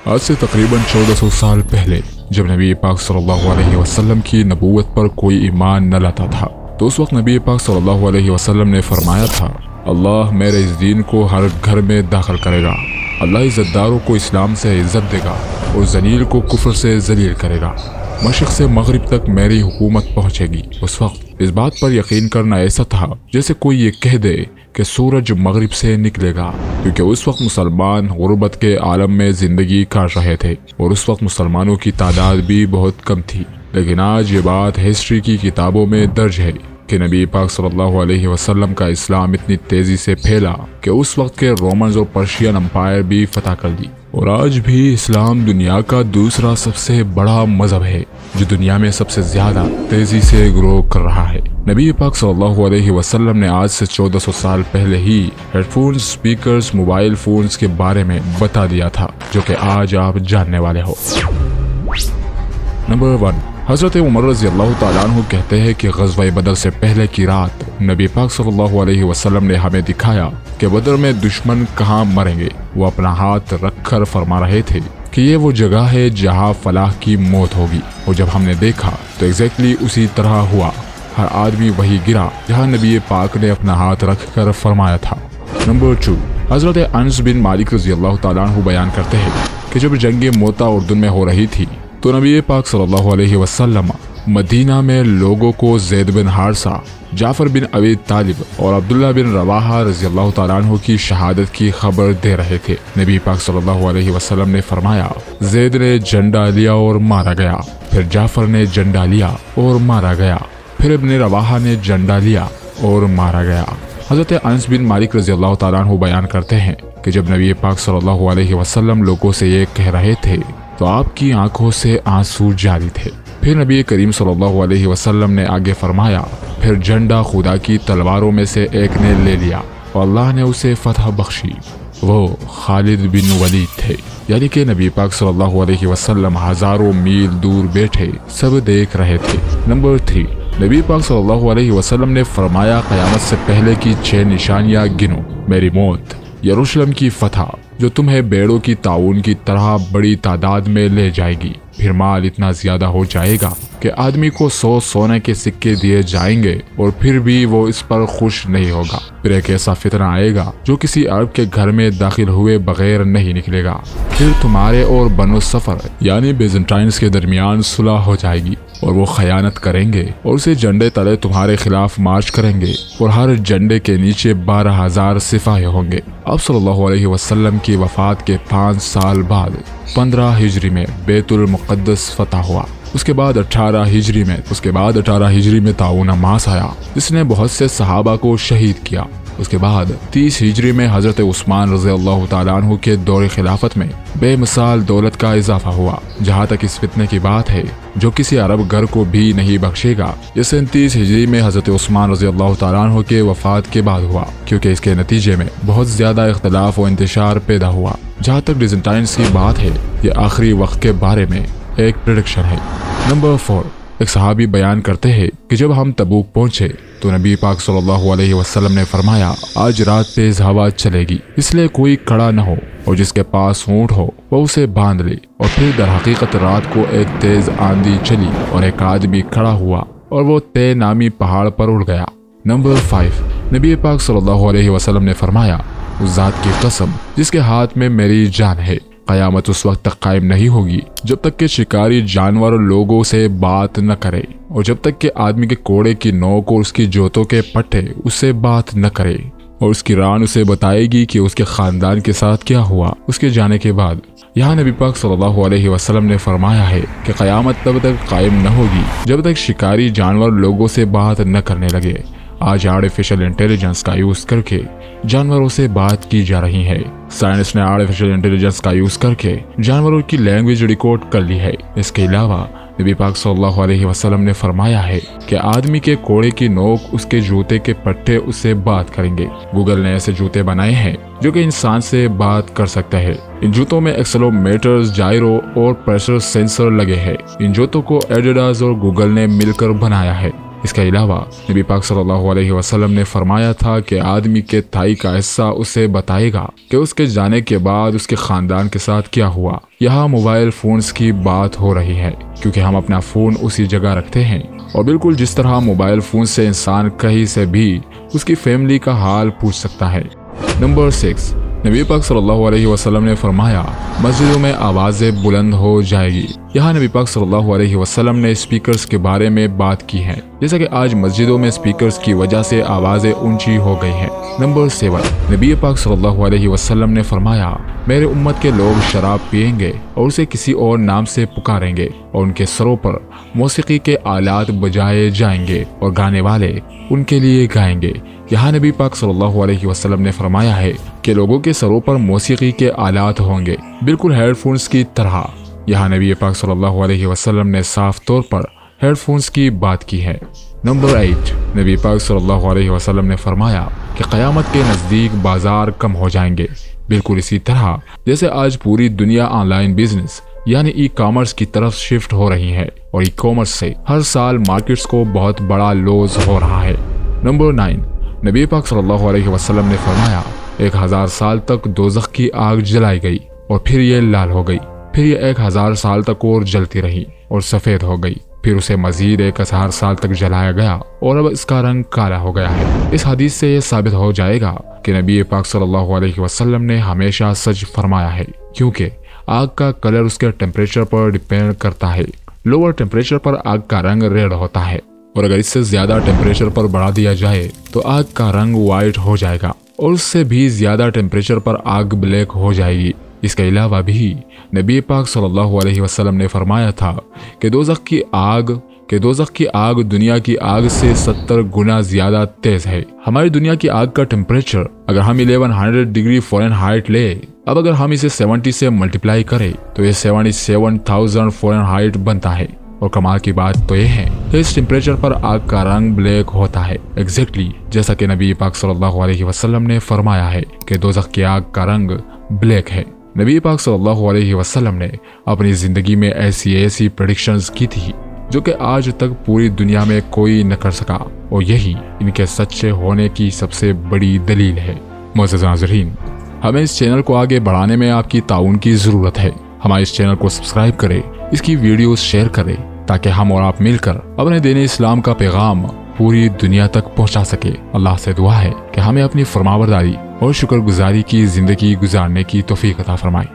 आज से तकरीबन 1400 साल पहले जब नबी पाक सल्लल्लाहु अलैहि वसल्लम की नबूवत पर कोई ईमान न लाता था, तो उस वक्त नबी पाक सल्लल्लाहु अलैहि वसल्लम ने फरमाया था, अल्लाह मेरे इस दीन को हर घर में दाखिल करेगा। अल्लाह इज़्ज़तदारों को इस्लाम से इज़्ज़त देगा और ज़लील को कुफ्र से ज़लील करेगा। मशरिक़ से मगरिब तक मेरी हुकूमत पहुँचेगी। उस वक्त इस बात पर यकीन करना ऐसा था जैसे कोई ये कह दे कि सूरज मगरिब से निकलेगा, क्योंकि उस वक्त मुसलमान गुर्बत के आलम में ज़िंदगी काट रहे थे और उस वक्त मुसलमानों की तादाद भी बहुत कम थी। लेकिन आज ये बात हिस्ट्री की किताबों में दर्ज है कि नबी पाक सल्लल्लाहु अलैहि वसल्लम का इस्लाम इतनी तेज़ी से फैला कि उस वक्त के रोमन्स और पर्शियन अम्पायर भी फतह कर दी। और आज भी इस्लाम दुनिया का दूसरा सबसे बड़ा मजहब है जो दुनिया में सबसे ज़्यादा तेज़ी से ग्रो कर रहा है। नबी पाक सल्लल्लाहु अलैहि वसल्लम ने आज से 1400 साल पहले ही हेडफोन्स, स्पीकर्स, मोबाइल फ़ोन्स के बारे में बता दिया था, जो कि आज आप जानने वाले हो। नंबर 1, हज़रत उमर रज़ियल्लाहु ताला अन्हु कहते हैं कि ग़ज़वा बदर से पहले की रात नबी पाक सल्लल्लाहु अलैहि वसल्लम ने हमें दिखाया कि बदर में दुश्मन कहाँ मरेंगे। वो अपना हाथ रखकर फरमा रहे थे कि ये वो जगह है जहाँ फलाह की मौत होगी। और जब हमने देखा तो एग्जैक्टली उसी तरह हुआ। हर आदमी वही गिरा जहाँ नबी पाक ने अपना हाथ रखकर फरमाया था। नंबर 2, हज़रत अनस बिन मालिक रज़ियल्लाहु ताला अन्हु बयान करते हैं कि जब जंग मोता उर्दुन में हो रही थी तो नबी पाक सल्लल्लाहु अलैहि वसल्लम मदीना में लोगों को ज़ैद बिन हारसा, जाफ़र बिन अबी तालिब और अब्दुल्ला बिन रवाहा रज़ियल्लाहु ताला अन्हु की शहादत की खबर दे रहे थे। नबी पाक सल्लल्लाहु अलैहि वसल्लम ने फरमाया, ज़ैद ने झंडा लिया और मारा गया, फिर जाफ़र ने झंडा लिया और मारा गया, फिर इब्न रवाहा ने झंडा लिया और मारा गया। हज़रत अनस बिन मालिक रज़ियल्लाहु ताला अन्हु बयान करते हैं कि जब नबी पाक सल्लल्लाहु अलैहि वसल्लम लोगों से ये कह रहे थे तो आपकी आंखों से आंसू जारी थे। फिर नबी करीम सल्लल्लाहु अलैहि वसल्लम ने आगे फरमाया, फिर झंडा खुदा की तलवारों में से एक ने ले लिया और अल्लाह ने उसे फतह बख्शी। वो खालिद बिन वलीद थे। यानी कि नबी पाक सल्लल्लाहु अलैहि वसल्लम हजारों मील दूर बैठे सब देख रहे थे। नंबर 3, नबी पाक सल्लल्लाहु अलैहि वसल्लम ने फरमाया, क़यामत से पहले की 6 निशानियां गिनो। मेरी मौत, यरूशलेम की फतह जो तुम्हें बेड़ों की ताउन की तरह बड़ी तादाद में ले जाएगी, फिर माल इतना ज्यादा हो जाएगा कि आदमी को 100 सोने के सिक्के दिए जाएंगे और फिर भी वो इस पर खुश नहीं होगा। फिर एक ऐसा फितना आएगा जो किसी अरब के घर में दाखिल हुए बगैर नहीं निकलेगा। फिर तुम्हारे और बनो सफर यानी बेज़ेंटाइन्स के दरमियान सुलह हो जाएगी और वो खयानत करेंगे और उसे झंडे तले तुम्हारे खिलाफ मार्च करेंगे और हर झंडे के नीचे 12,000 सिपाही होंगे। अब सल्लल्लाहु अलैहि वसल्लम की वफात के 5 साल बाद 15 हिजरी में बैतुल मुक़द्दस फतह हुआ। उसके बाद 18 हिजरी में ताउन अम्मास आया जिसने बहुत से सहाबा को शहीद किया। उसके बाद 30 हिजरी में हज़रत उस्मान रज़ियल्लाहु ताला अन्हु के दौरे खिलाफत में बेमिसाल दौलत का इजाफा हुआ। जहाँ तक इस फितने की बात है जो किसी अरब घर को भी नहीं बख्शेगा, ये 37 हिजरी में हज़रत उस्मान रज़ियल्लाहु ताला अन्हु के वफात के बाद हुआ, क्योंकि इसके नतीजे में बहुत ज़्यादा इख्तिलाफ और इंतशार पैदा हुआ। जहाँ तक बीजेंटाइन्स की बात है, ये आखिरी वक्त के बारे में एक प्रेडिक्शन है। नंबर 4, एक सहाबी बयान करते हैं कि जब हम तबूक पहुंचे तो नबी पाक सल्लल्लाहु अलैहि वसल्लम ने फरमाया, आज रात तेज हवा चलेगी, इसलिए कोई खड़ा न हो और जिसके पास ऊंट हो वो उसे बांध ले। और फिर दर हकीकत रात को एक तेज आंधी चली और एक आदमी खड़ा हुआ और वो तय नामी पहाड़ पर उड़ गया। नंबर 5, नबी पाक सल्लल्लाहु अलैहि वसल्लम ने फरमाया, उस जात की कसम जिसके हाथ में मेरी जान है, क़यामत उस वक्त तक कायम नहीं होगी जब तक कि शिकारी जानवर लोगों से बात न करे और जब तक कि आदमी के कोड़े की नोक और उसकी जोतों के पट्टे उससे बात न करे और उसकी रान उसे बताएगी कि उसके खानदान के साथ क्या हुआ उसके जाने के बाद। यहाँ नबी पाक सल्लल्लाहु अलैहि वसल्लम ने फरमाया है कि क़यामत तब तक कायम न होगी जब तक शिकारी जानवर लोगों से बात न करने लगे। आज आर्टिफिशियल इंटेलिजेंस का यूज करके जानवरों से बात की जा रही है। साइंस ने आर्टिफिशियल इंटेलिजेंस का यूज करके जानवरों की लैंग्वेज रिकॉर्ड कर ली है। इसके अलावा नबी पाक सल्लल्लाहु अलैहि वसल्लम ने फरमाया है कि आदमी के कोड़े की नोक उसके जूते के पट्टे उससे बात करेंगे। गूगल ने ऐसे जूते बनाए हैं जो कि इंसान से बात कर सकते हैं। इन जूतों में एक्सेलोमीटर्स, जायरो और प्रेशर सेंसर लगे हैं। इन जूतों को एडिडास और गूगल ने मिलकर बनाया है। इसके अलावा नबी पाक सल्लल्लाहु अलैहि वसल्लम ने फरमाया था कि आदमी के थाई का हिस्सा उसे बताएगा कि उसके जाने के बाद उसके खानदान के साथ क्या हुआ। यहाँ मोबाइल फोन्स की बात हो रही है क्योंकि हम अपना फोन उसी जगह रखते हैं और बिल्कुल जिस तरह मोबाइल फोन से इंसान कहीं से भी उसकी फैमिली का हाल पूछ सकता है। नंबर 6, नबी पाक सल्लल्लाहु अलैहि वसल्लम ने फरमाया मस्जिदों में आवाज़ें बुलंद हो जाएगी। यहाँ नबी पाक सल्लल्लाहु अलैहि वसल्लम ने स्पीकर्स के बारे में बात की है, जैसा कि आज मस्जिदों में स्पीकर्स की वजह से आवाज़ें ऊंची हो गई हैं। नंबर 7, नबी पाक सल्लल्लाहु अलैहि वसल्लम ने फरमाया मेरे उम्मत के लोग शराब पिएंगे और उसे किसी और नाम से पुकारेंगे और उनके सरों पर मौसीकी के आलात बजाए जाएंगे और गाने वाले उनके लिए गाएंगे। यहाँ नबी पाक सल्लल्लाहु अलैहि वसल्लम ने फरमाया है कि लोगों के सरों पर मौसीकी के आलात होंगे, बिल्कुल हेडफोन्स की तरह। यहाँ नबी पाक सल्लल्लाहु अलैहि वसल्लम ने साफ तौर पर हेडफोन्स की बात की है। नंबर 8, नबी पाक सल्लल्लाहु अलैहि वसल्लम ने फरमाया कि क़यामत के नज़दीक बाजार कम हो जाएंगे, बिल्कुल इसी तरह जैसे आज पूरी दुनिया ऑनलाइन बिजनेस यानी ई कॉमर्स की तरफ शिफ्ट हो रही है और ई कॉमर्स से हर साल मार्केट्स को बहुत बड़ा लॉस हो रहा है। नंबर 9, नबी पाक सल्लल्लाहु अलैहि वसल्लम ने फरमाया 1000 साल तक दोज़ख की आग जलाई गई और फिर ये लाल हो गई, फिर ये 1000 साल तक और जलती रही और सफ़ेद हो गई, फिर उसे मजीद 1000 साल तक जलाया गया और अब इसका रंग काला हो गया है। इस हदीस से ये साबित हो जाएगा कि नबी पाक सल्लल्लाहु अलैहि वसल्लम ने हमेशा सच फरमाया है, क्योंकि आग का कलर उसके टेम्परेचर पर डिपेंड करता है। लोअर टेम्परेचर पर आग का रंग रेड होता है और अगर इससे ज्यादा टेम्परेचर पर बढ़ा दिया जाए तो आग का रंग व्हाइट हो जाएगा और उससे भी ज्यादा टेम्परेचर पर आग ब्लैक हो जाएगी। इसके अलावा भी नबी पाक सल्लल्लाहु अलैहि वसल्लम ने फरमाया था कि दोज़ख की आग दुनिया की आग से 70 गुना ज्यादा तेज है। हमारी दुनिया की आग का टेम्परेचर अगर हम 1100 डिग्री फ़ारेनहाइट ले, अब अगर हम इसे 70 से मल्टीप्लाई करें तो ये 77,000 फ़ारेनहाइट बनता है। और कमाल की बात तो ये है कि इस टेम्परेचर पर आग का रंग ब्लैक होता है, एग्जैक्टली जैसा कि नबी पाक सल्लल्लाहु अलैहि वसल्लम ने फरमाया है कि दोज़ख की आग का रंग ब्लैक है। नबी पाक सल्लल्लाहु अलैहि वसल्लम ने अपनी जिंदगी में ऐसी प्रेडिक्शंस की थी जो कि आज तक पूरी दुनिया में कोई न कर सका और यही इनके सच्चे होने की सबसे बड़ी दलील है। मोअज़्ज़िज़ नाज़रीन, हमें इस चैनल को आगे बढ़ाने में आपकी ताउन की ज़रूरत है। हमारे इस चैनल को सब्सक्राइब करें, इसकी वीडियोस शेयर करें ताकि हम और आप मिलकर अपने दीन इस्लाम का पैगाम पूरी दुनिया तक पहुंचा सके। अल्लाह से दुआ है कि हमें अपनी फरमाबरदारी और शुक्रगुजारी की जिंदगी गुजारने की तौफीक अता फरमाए।